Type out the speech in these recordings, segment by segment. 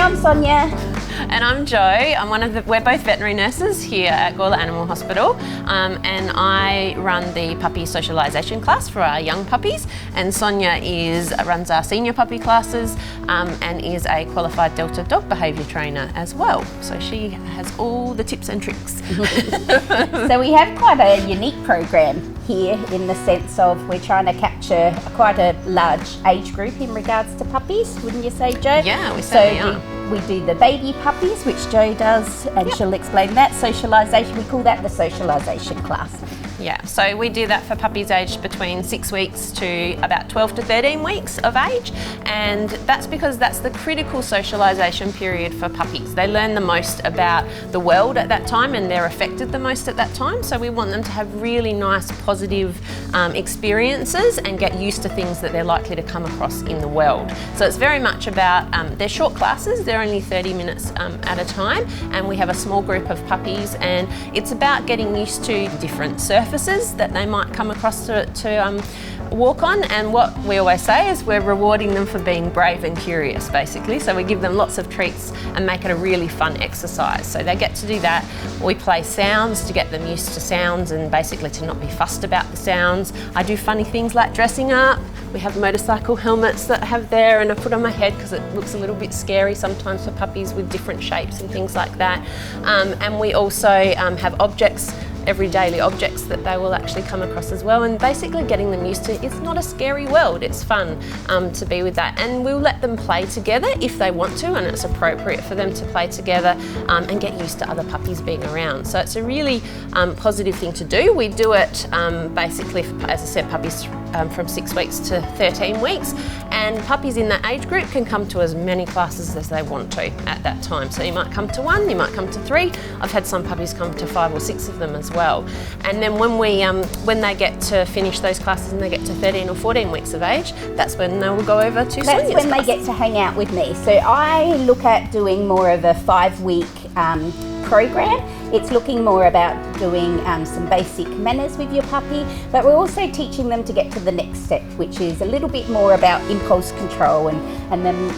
I'm Sonia. And I'm Jo. We're both veterinary nurses here at Gawler Animal Hospital, and I run the puppy socialisation class for our young puppies, and Sonia runs our senior puppy classes and is a qualified Delta dog behaviour trainer as well. So she has all the tips and tricks. So we have quite a unique program here in the sense of we're trying to capture quite a large age group in regards to puppies, wouldn't you say, Jo? Yeah, we certainly are. We do the baby puppies, which Jo does, and she'll explain that. Socialisation, we call that the socialisation class. Yeah, so we do that for puppies aged between 6 weeks to about 12 to 13 weeks of age, and that's because that's the critical socialisation period for puppies. They learn the most about the world at that time, and they're affected the most at that time, so we want them to have really nice positive experiences and get used to things that they're likely to come across in the world. So it's very much about, they're short classes, they're only 30 minutes at a time, and we have a small group of puppies, and it's about getting used to different surfaces that they might come across to walk on, and what we always say is we're rewarding them for being brave and curious, basically. So we give them lots of treats and make it a really fun exercise. So they get to do that. We play sounds to get them used to sounds and basically to not be fussed about the sounds. I do funny things like dressing up. We have motorcycle helmets that I have there and I put on my head because it looks a little bit scary sometimes for puppies with different shapes and things like that. And we also have objects, everyday objects that they will actually come across as well, and basically getting them used to it's not a scary world, it's fun to be with that, and we'll let them play together if they want to, and it's appropriate for them to play together and get used to other puppies being around. So it's a really positive thing to do. We do it basically, as I said, puppies from 6 weeks to 13 weeks, and puppies in that age group can come to as many classes as they want to at that time. So you might come to 1, you might come to 3. I've had some puppies come to 5 or 6 of them as well. And then when they get to finish those classes and they get to 13 or 14 weeks of age, that's when they will go over to Sonia's class. That's when they get to hang out with me. So I look at doing more of a 5-week program. It's looking more about doing some basic manners with your puppy, but we're also teaching them to get to the next step, which is a little bit more about impulse control and them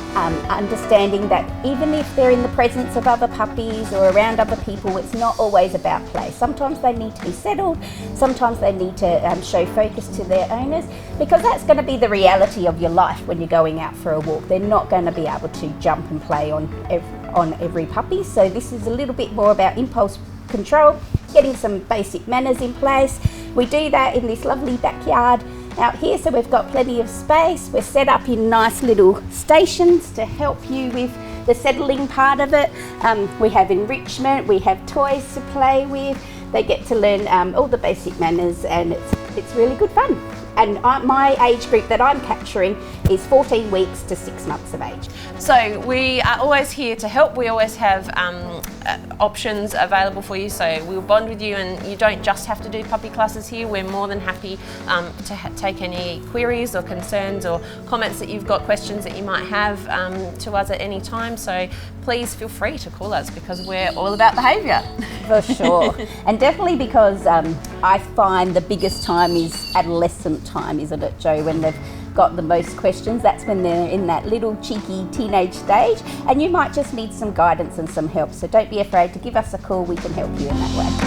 understanding that even if they're in the presence of other puppies or around other people, it's not always about play. Sometimes they need to be settled, sometimes they need to show focus to their owners, because that's going to be the reality of your life when you're going out for a walk. They're not going to be able to jump and play on every puppy, so this is a little bit more about impulse control, getting some basic manners in place. We do that in this lovely backyard out here, so we've got plenty of space. We're set up in nice little stations to help you with the settling part of it. We have enrichment, we have toys to play with. They get to learn all the basic manners, and it's really good fun. And my age group that I'm capturing is 14 weeks to 6 months of age. So we are always here to help. We always have options available for you, so we'll bond with you, and you don't just have to do puppy classes here. We're more than happy to take any queries or concerns or comments that you've got, questions that you might have to us at any time. So please feel free to call us, because we're all about behaviour. For sure. And definitely because I find the biggest time is adolescent time, isn't it, Jo? When they've got the most questions, that's when they're in that little cheeky teenage stage, and you might just need some guidance and some help. So don't be afraid to give us a call, we can help you in that way.